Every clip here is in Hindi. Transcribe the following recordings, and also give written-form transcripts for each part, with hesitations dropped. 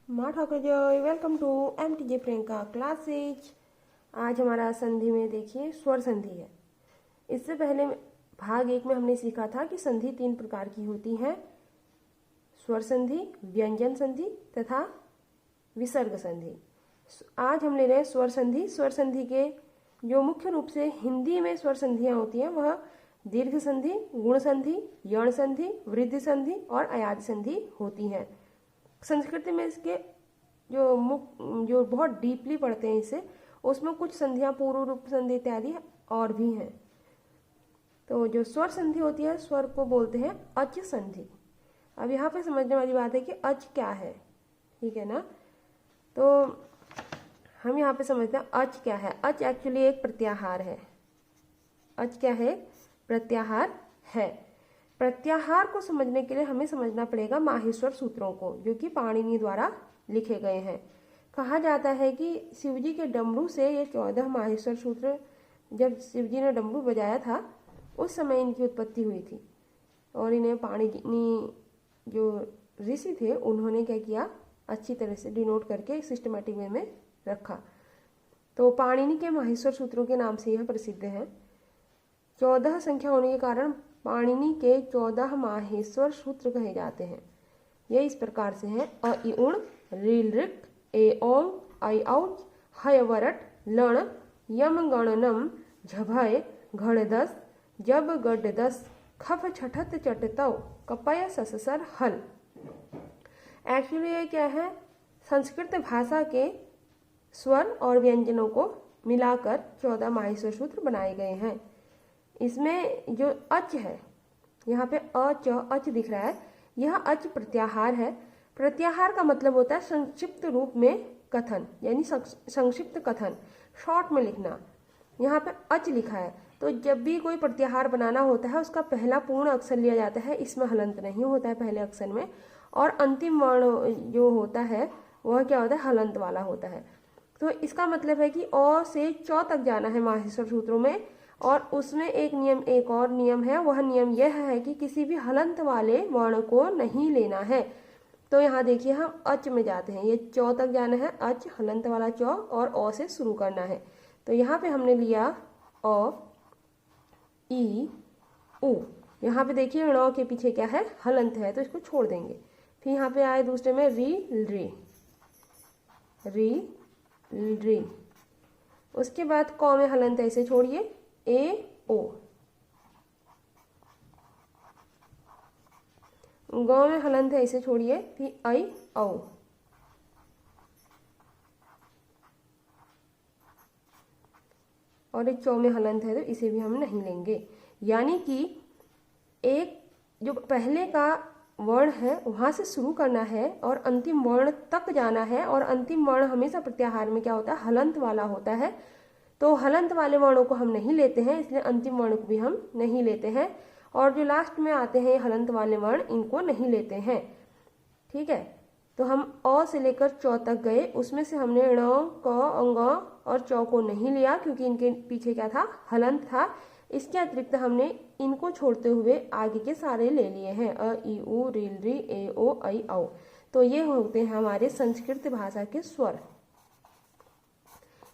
माँ ठाकुर जय, welcome to MTJ Priyanka classes. आज हमारा संधि में देखिए स्वर संधि है। इससे पहले भाग 1 में हमने सीखा था कि संधि 3 प्रकार की होती है, स्वर संधि, व्यंजन संधि तथा विसर्ग संधि। आज हम ले रहे हैं स्वर संधि। स्वर संधि के जो मुख्य रूप से हिंदी में स्वर संधियाँ होती हैं वह दीर्घ संधि, गुण संधि, यण संधि, वृद्धि संधि और अयादि संधि होती हैं। संस्कृत में इसके जो बहुत डीपली पढ़ते हैं इसे, उसमें कुछ संधियाँ पूर्व रूप संधि इत्यादि और भी हैं। तो जो स्वर संधि होती है, स्वर को बोलते हैं अच संधि। अब यहाँ पे समझने वाली बात है कि अच क्या है, ठीक है ना। तो हम यहाँ पे समझते हैं अच क्या है। अच एक्चुअली एक प्रत्याहार है। अच क्या है? प्रत्याहार है। प्रत्याहार को समझने के लिए हमें समझना पड़ेगा माहेश्वर सूत्रों को, जो कि पाणिनि द्वारा लिखे गए हैं। कहा जाता है कि शिवजी के डमरू से ये 14 माहेश्वर सूत्र, जब शिवजी ने डमरू बजाया था उस समय इनकी उत्पत्ति हुई थी। और इन्हें पाणिनि जो ऋषि थे उन्होंने क्या किया, अच्छी तरह से डिनोट करके सिस्टमेटिक वे में रखा। तो पाणिनि के माहेश्वर सूत्रों के नाम से यह प्रसिद्ध है। 14 संख्या होने के कारण पाणिनि के 14 माहेश्वर सूत्र कहे जाते हैं। ये इस प्रकार से हैं: अ इ उण, ऋ ऋक, ए ओं, ऐ औच, हय वरट, लण, यम गण नम, झभय, घड़ दस, जब गड दस, खफ छठत चटतव, कपय सससर हल। एक्चुअली ये क्या है, संस्कृत भाषा के स्वर और व्यंजनों को मिलाकर 14 माहेश्वर सूत्र बनाए गए हैं। इसमें जो अच है, यहाँ पे अ च अच दिख रहा है, यह अच प्रत्याहार है। प्रत्याहार का मतलब होता है संक्षिप्त रूप में कथन, यानी संक्षिप्त कथन, शॉर्ट में लिखना। यहाँ पे अच लिखा है, तो जब भी कोई प्रत्याहार बनाना होता है उसका पहला पूर्ण अक्षर लिया जाता है। इसमें हलंत नहीं होता है पहले अक्षर में, और अंतिम वर्ण जो होता है वह क्या होता है, हलंत वाला होता है। तो इसका मतलब है कि अ से च तक जाना है माहेश्वर सूत्रों में। और उसमें एक और नियम है, वह नियम यह है कि किसी भी हलंत वाले वर्ण को नहीं लेना है। तो यहाँ देखिए हम अच में जाते हैं, ये च तक जाना है, अच हलंत वाला च, और अ से शुरू करना है। तो यहाँ पे हमने लिया अ ई उ। यहाँ पे देखिए ण के पीछे क्या है, हलंत है, तो इसको छोड़ देंगे। फिर यहाँ पे आए दूसरे में री रे, री री। उसके बाद क में हलंत ऐसे छोड़िए, ए ओ। ग में हलंत है, इसे छोड़िए, फिर ऐ औ। और एक चौ में हलंत है तो इसे भी हम नहीं लेंगे। यानी कि एक जो पहले का वर्ण है वहां से शुरू करना है और अंतिम वर्ण तक जाना है। और अंतिम वर्ण हमेशा प्रत्याहार में क्या होता है, हलंत वाला होता है। तो हलंत वाले वर्णों को हम नहीं लेते हैं, इसलिए अंतिम वर्ण को भी हम नहीं लेते हैं। और जो लास्ट में आते हैं हलंत वाले वर्ण, इनको नहीं लेते हैं, ठीक है। तो हम अ से लेकर च तक गए, उसमें से हमने ण, क, अंग और च को नहीं लिया क्योंकि इनके पीछे क्या था, हलंत था। इसके अतिरिक्त हमने इनको छोड़ते हुए आगे के सारे ले लिए हैं, अ इ उ, ऋ ऋ, ए ओ, ऐ औ। तो ये होते हैं हमारे संस्कृत भाषा के स्वर।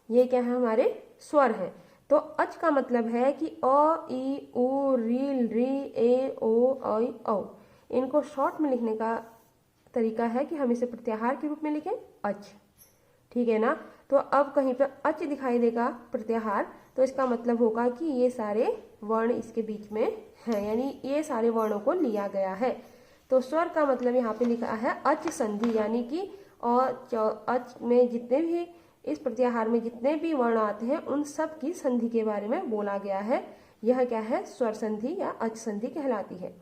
ये क्या है, हमारे स्वर हैं। तो अच का मतलब है कि अ इ उ, ऋ ऋ, ए ओ, ऐ औ। इनको शॉर्ट में लिखने का तरीका है कि हम इसे प्रत्याहार के रूप में लिखें, अच, ठीक है ना। तो अब कहीं पर अच दिखाई देगा प्रत्याहार, तो इसका मतलब होगा कि ये सारे वर्ण इसके बीच में हैं, यानी ये सारे वर्णों को लिया गया है। तो स्वर का मतलब यहाँ पे लिखा है अच संधि, यानी कि अच में जितने भी, इस प्रत्याहार में जितने भी वर्ण आते हैं उन सब की संधि के बारे में बोला गया है। यह क्या है, स्वर संधि या अच संधि कहलाती है।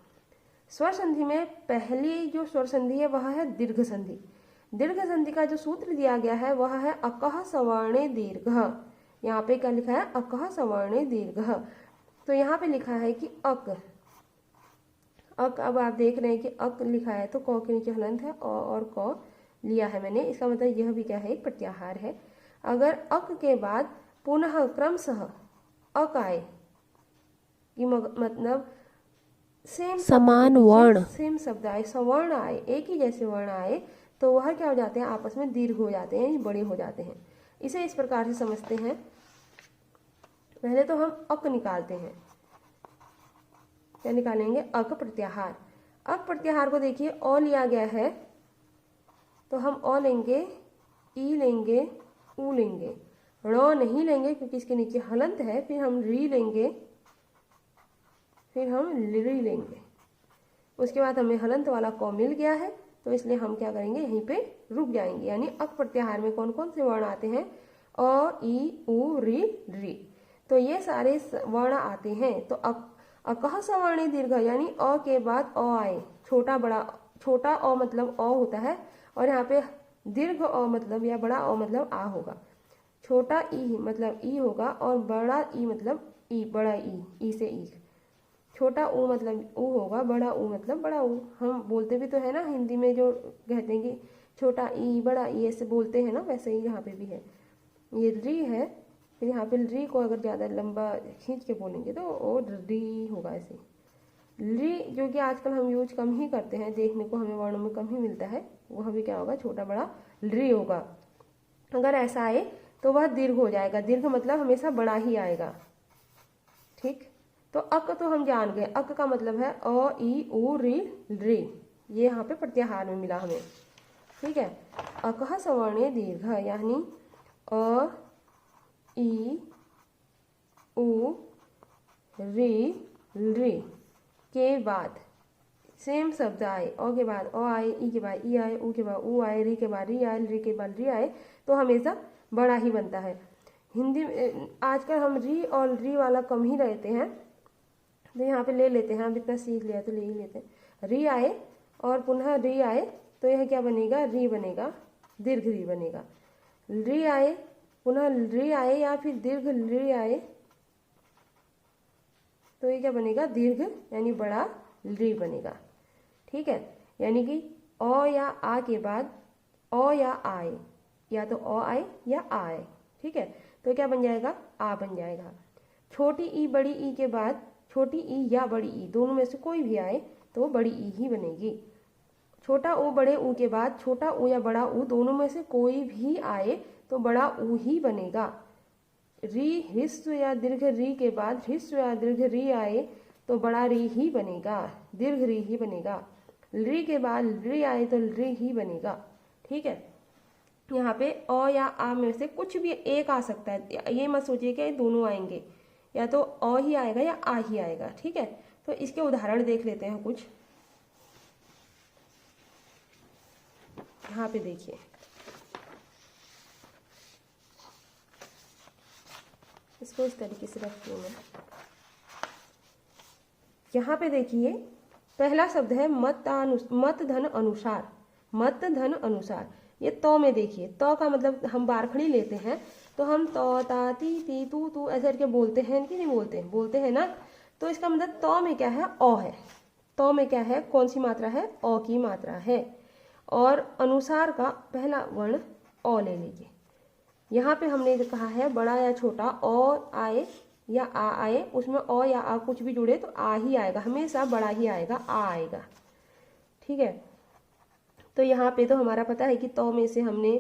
स्वर संधि में पहली जो स्वर संधि है वह है दीर्घ संधि। दीर्घ संधि का जो सूत्र दिया गया है वह है अकः सवर्णे दीर्घः। यहाँ पे क्या लिखा है, अकः सवर्णे दीर्घः। तो यहाँ पे लिखा है कि अक, अब आप देख रहे हैं कि अक लिखा है तो क के नीचे हलंत है, अ और क लिया है मैंने, इसका मतलब यह भी क्या है, एक प्रत्याहार है। अगर अक के बाद पुनः क्रमशः अक आए, कि मतलब समान वर्ण, सेम शब्द आए, सवर्ण आए, एक ही जैसे वर्ण आए, तो वह क्या हो जाते हैं, आपस में दीर्घ हो जाते हैं, बड़े हो जाते हैं। इसे इस प्रकार से समझते हैं। पहले तो हम अक निकालते हैं। क्या निकालेंगे, अक प्रत्याहार। अक प्रत्याहार को देखिए अ लिया गया है, तो हम अ लेंगे, ई लेंगे, ऊ लेंगे, ड़ नहीं लेंगे क्योंकि इसके नीचे हलंत है। फिर हम री लेंगे, फिर हम री लेंगे। उसके बाद हमें हलंत वाला क मिल गया है, तो इसलिए हम क्या करेंगे, यहीं पे रुक जाएंगे। यानी अक प्रत्याहार में कौन कौन से वर्ण आते हैं, अ, ई, उ, री। तो ये सारे वर्ण आते हैं। तो अकह सवर्णी दीर्घ, यानी अ के बाद अ आए, छोटा बड़ा, छोटा अ मतलब अ होता है, और यहाँ पे दीर्घ अ मतलब या बड़ा अ मतलब आ होगा। छोटा ई मतलब ई होगा, और बड़ा ई मतलब ई, बड़ा ई से ई। छोटा ऊ मतलब ऊ होगा, बड़ा ऊ मतलब बड़ा ऊ। हम बोलते भी तो है ना हिंदी में, जो कहते हैं कि छोटा ई बड़ा ई, ऐसे बोलते हैं ना, वैसे ही यहाँ पे भी है। ये री है, फिर यहाँ पे री को अगर ज़्यादा लंबा खींच के बोलेंगे तो वो री होगा ऐसे। री जो कि आजकल हम यूज कम ही करते हैं, देखने को हमें वर्णों में कम ही मिलता है, वह भी क्या होगा, छोटा बड़ा री होगा। अगर ऐसा आए तो वह दीर्घ हो जाएगा। दीर्घ मतलब हमेशा बड़ा ही आएगा। ठीक, तो अक तो हम जान गए, अक का मतलब है अ, ई, उ, री। ये यहाँ पे प्रत्याहार में मिला हमें। ठीक है, अकह सवर्णे दीर्घ, यानी अ, ई, उ, री के बाद सेम शब्द आए, अ के बाद अ आए, ई के बाद ई आए, उ के बाद ऊ आए, री के बाद री आए, री के बाद री आए, तो हमेशा बड़ा ही बनता है। हिंदी आजकल हम री और री वाला कम ही रहते हैं, तो यहाँ पे ले लेते हैं। हम इतना सीख लिया तो ले ही लेते हैं। री आए और पुनः री आए, तो यह क्या बनेगा, री बनेगा, दीर्घ री बनेगा। री आए, पुनः री आए, या फिर दीर्घ री आए, तो ये क्या बनेगा, दीर्घ यानी बड़ा री बनेगा। ठीक है, यानी कि अ या आ के बाद अ या आए, या तो अ आए या आ आए। ठीक है, तो क्या बन जाएगा, आ बन जाएगा। छोटी ई बड़ी ई के बाद छोटी ई या बड़ी ई दोनों में से कोई भी आए तो बड़ी ई ही बनेगी। छोटा ऊ बड़े ऊ के बाद छोटा ऊ या बड़ा ऊ दोनों में से कोई भी आए तो बड़ा ऊ ही बनेगा। री ह्रस्व या दीर्घ री के बाद ह्रस्व या दीर्घ री आए तो बड़ा री ही बनेगा, दीर्घ री ही बनेगा। री के बाद री आए तो री ही बनेगा। ठीक है, यहाँ पे अ या आ में से कुछ भी एक आ सकता है, ये मत सोचिए कि दोनों आएंगे, या तो अ ही आएगा या आ ही आएगा। ठीक है, तो इसके उदाहरण देख लेते हैं कुछ। यहाँ पे देखिए, इसको इस तरीके से रखती हूँ मैं। यहाँ पे देखिए, पहला शब्द है मत धन अनुसार। मत धन अनुसार, ये तो में देखिए, तो का मतलब हम बारखड़ी लेते हैं, तो हम तो, ता, ती, तू ऐसे करके बोलते हैं कि नहीं बोलते हैं, बोलते हैं ना। तो इसका मतलब तो में क्या है, अ है। तो में क्या है, कौन सी मात्रा है, अ की मात्रा है। और अनुसार का पहला वर्ण अ ले लीजिए। यहाँ पे हमने कहा है बड़ा या छोटा अ आए या आ आए, उसमें अ या आ कुछ भी जुड़े तो आ ही आएगा, हमेशा बड़ा ही आएगा, आ आएगा। ठीक है, तो यहाँ पे तो हमारा पता है कि तो में से हमने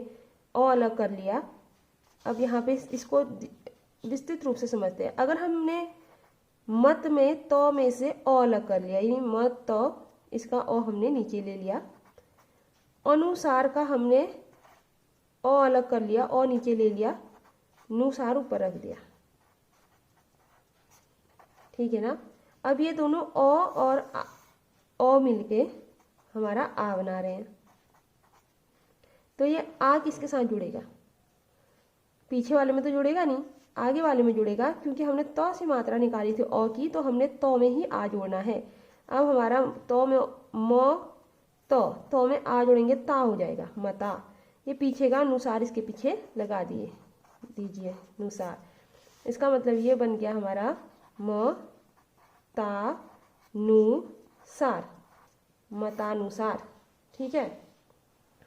अ अलग कर लिया। अब यहाँ पे इसको विस्तृत रूप से समझते हैं। अगर हमने मत में तो में से अ अलग कर लिया, यानी मत तो, इसका अ हमने नीचे ले लिया। अनुसार का हमने अ अलग कर लिया, अ नीचे ले लिया, नुसार ऊपर रख दिया। ठीक है ना। अब ये दोनों अ और अ मिलके हमारा आ बना रहे हैं। तो ये आ किसके साथ जुड़ेगा, पीछे वाले में तो जुड़ेगा नहीं, आगे वाले में जुड़ेगा, क्योंकि हमने तो से मात्रा निकाली थी अ की, तो हमने तो में ही आ जोड़ना है। अब हमारा तो में म, तो में आ जोड़ेंगे, ता हो जाएगा, मता। ये पीछे का अनुसार इसके पीछे लगा दीजिए नुसार। इसका मतलब ये बन गया हमारा म ता नु सार, मतानुसार। ठीक है,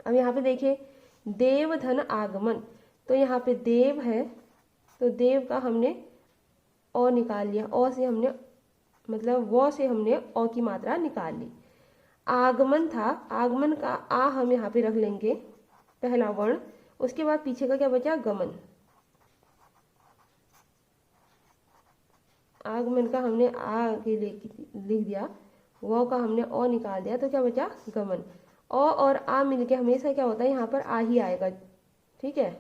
अब यहाँ पे देखिए देव धन आगमन, तो यहाँ पे देव है, तो देव का हमने अ निकाल लिया, अ से हमने मतलब व से हमने अ की मात्रा निकाल ली। आगमन था, आगमन का आ हम यहाँ पे रख लेंगे पहला वर्ण। उसके बाद पीछे का क्या बचा, गमन। आगमन का हमने आ आगे लिख दिया, वो का हमने ओ निकाल दिया, तो क्या बचा, गमन। ओ और आ मिलके हमेशा क्या होता है, यहाँ पर आ ही आएगा। ठीक है,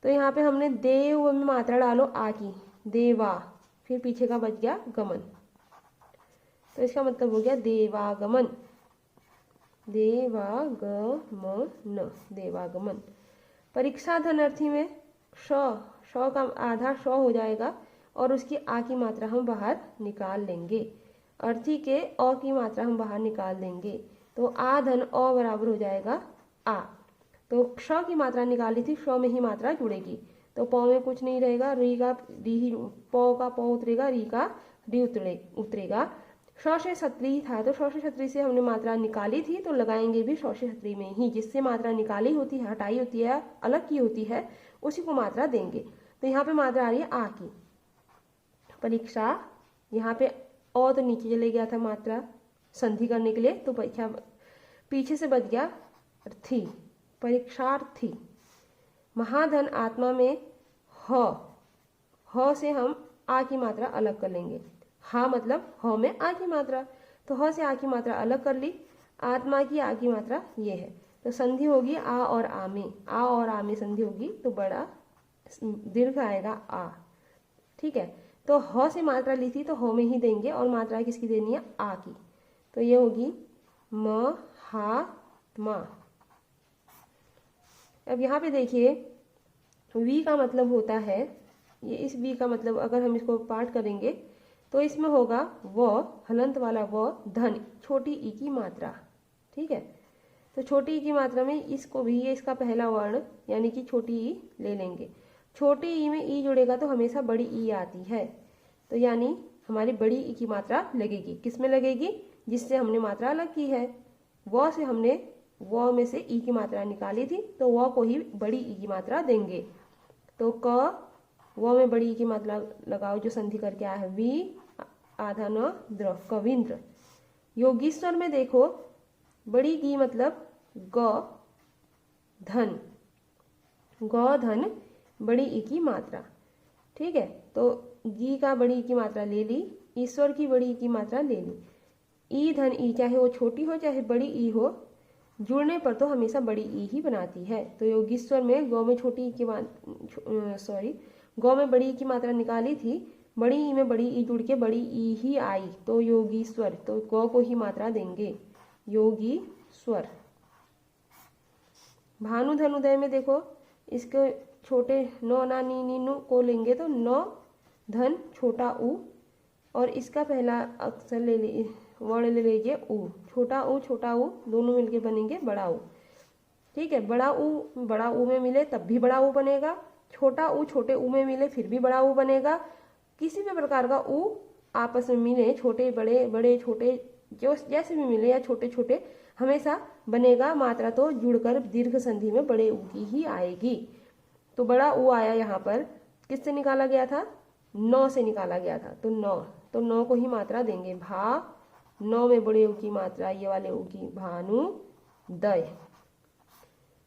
तो यहाँ पे हमने देव में मात्रा डालो आ की, देवा, फिर पीछे का बच गया गमन, तो इसका मतलब हो गया देवागमन, देवागमन, देवागमन। परीक्षा धनार्थी में श का आधा श हो जाएगा और उसकी आ की मात्रा हम बाहर निकाल लेंगे, अर्थी के अ की मात्रा हम बाहर निकाल देंगे, तो आ धन अ बराबर हो जाएगा आ। तो क्ष की मात्रा निकाली थी, श में ही मात्रा जुड़ेगी, तो प में कुछ नहीं रहेगा, री का री ही, प का प उतरेगा, री का री उतरेगा। श से छत्री था, तो श से छत्री से हमने मात्रा निकाली थी, तो लगाएंगे भी श से छत्री में ही, जिससे मात्रा निकाली होती है, हटाई होती है, अलग की होती है, उसी को मात्रा देंगे। तो यहाँ पे मात्रा आ रही है आ की। परीक्षा, यहाँ पे अ तो नीचे चले गया था मात्रा संधि करने के लिए, तो परीक्षा पीछे से बच गया थी, परीक्षार्थी। महाधन आत्मा में ह से हम आ की मात्रा अलग कर लेंगे, हा मतलब ह में आ की मात्रा, तो ह से आ की मात्रा अलग कर ली, आत्मा की आ की मात्रा ये है, तो संधि होगी आ और आ में, आ और आ में संधि होगी, तो बड़ा दीर्घ आएगा आ। ठीक है, तो ह से मात्रा ली थी तो ह में ही देंगे, और मात्रा किसकी देनी है, आ की, तो ये होगी म हा मा। अब यहाँ पे देखिए वी का मतलब होता है, ये इस वी का मतलब अगर हम इसको पाठ करेंगे तो इसमें होगा व, हलंत वाला व, धन, छोटी ई की मात्रा। ठीक है, तो छोटी ई की मात्रा में इसको भी, ये इसका पहला वर्ण यानी कि छोटी ई ले लेंगे। छोटी ई में ई जुड़ेगा तो हमेशा बड़ी ई आती है, तो यानी हमारी बड़ी ई की मात्रा लगेगी, किस में लगेगी, जिससे हमने मात्रा अलग की है। व से हमने व में से ई की मात्रा निकाली थी, तो व को ही बड़ी ई की मात्रा देंगे, तो क व में बड़ी ई की मात्रा लगाओ जो संधि करके आया है, वी आधा न द्र, कविंद्र। योगीश्वर में देखो बड़ी की मतलब ग धन, ग धन बड़ी ई की मात्रा। ठीक है, तो गी का बड़ी ई की मात्रा ले ली, ईश्वर की बड़ी ई की मात्रा ले ली, ई धन ई, चाहे वो छोटी हो चाहे बड़ी ई हो, जुड़ने पर तो हमेशा बड़ी ई ही बनाती है। तो योगीश्वर में गौ में छोटी ई की गौ में बड़ी ई की मात्रा निकाली थी, बड़ी ई में बड़ी ई जुड़ के बड़ी ई ही आई, तो योगीश्वर, तो गौ को ही मात्रा देंगे, योगीश्वर। भानु धनुदय में देखो इसके छोटे नो ना नी नी नु को लेंगे तो नौ धन छोटा ऊ, और इसका पहला अक्षर ले ली, वर्ण ले लीजिए ऊ, छोटा ऊ दोनों मिलके बनेंगे बड़ा ऊ। ठीक है, बड़ा ऊ में मिले तब भी बड़ा ऊ बनेगा, छोटा ऊ छोटे ऊ में मिले फिर भी बड़ा ऊ बनेगा। किसी भी प्रकार का ऊ आपस में मिले, छोटे बड़े, बड़े छोटे, जो जैसे भी मिले या छोटे छोटे, हमेशा बनेगा, मात्रा तो जुड़कर दीर्घ संधि में बड़े ऊ की ही आएगी। तो बड़ा ऊ आया यहाँ पर, किससे निकाला गया था, नौ से निकाला गया था, तो नौ, तो नौ को ही मात्रा देंगे, भा, नौ में बड़े ऊ की मात्रा ये वाले ऊ की, भानु दय।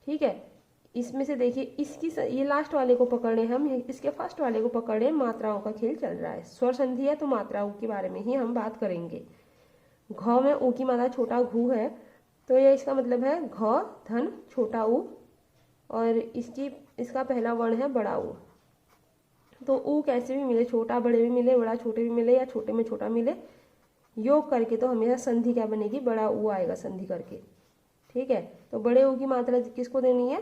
ठीक है, इसमें से देखिए इसकी ये लास्ट वाले को पकड़े हम, इसके फर्स्ट वाले को पकड़े, मात्राओं का खेल चल रहा है, स्वर संधि है तो मात्राओं के बारे में ही हम बात करेंगे। घ में ऊ की मात्रा छोटा घू है, तो ये इसका मतलब है घ धन छोटा ऊ, और इसका पहला वर्ण है बड़ा ऊ। तो ऊ कैसे भी मिले, छोटा बड़े भी मिले, बड़ा छोटे भी मिले, या छोटे में छोटा मिले, योग करके तो हमेशा संधि क्या बनेगी, बड़ा ऊ आएगा संधि करके। ठीक है, तो बड़े ऊ की मात्रा किसको देनी है,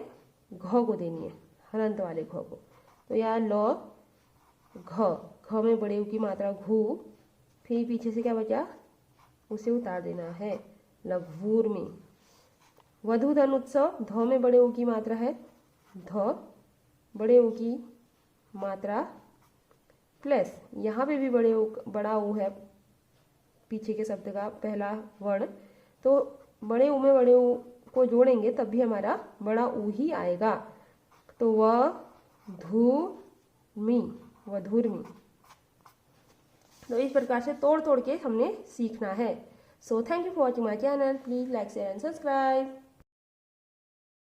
घ को देनी है, हलंत वाले घ को, तो यार ल घ में बड़े ऊ की मात्रा घू, फिर पीछे से क्या बचा, उसे उतार देना है लघुर में। वधु धन उत्सव, ध में बड़े ऊ की मात्रा है, ध बड़े ऊ की मात्रा प्लस यहाँ पे भी बड़ा ऊ है, पीछे के शब्द का पहला वर्ण, तो बड़े ऊ में बड़े ऊ को जोड़ेंगे तब भी हमारा बड़ा ऊ ही आएगा, तो वधुर्मी। तो इस प्रकार से तोड़ तोड़ के हमने सीखना है। So thank you for watching my channel. Please like, share and subscribe.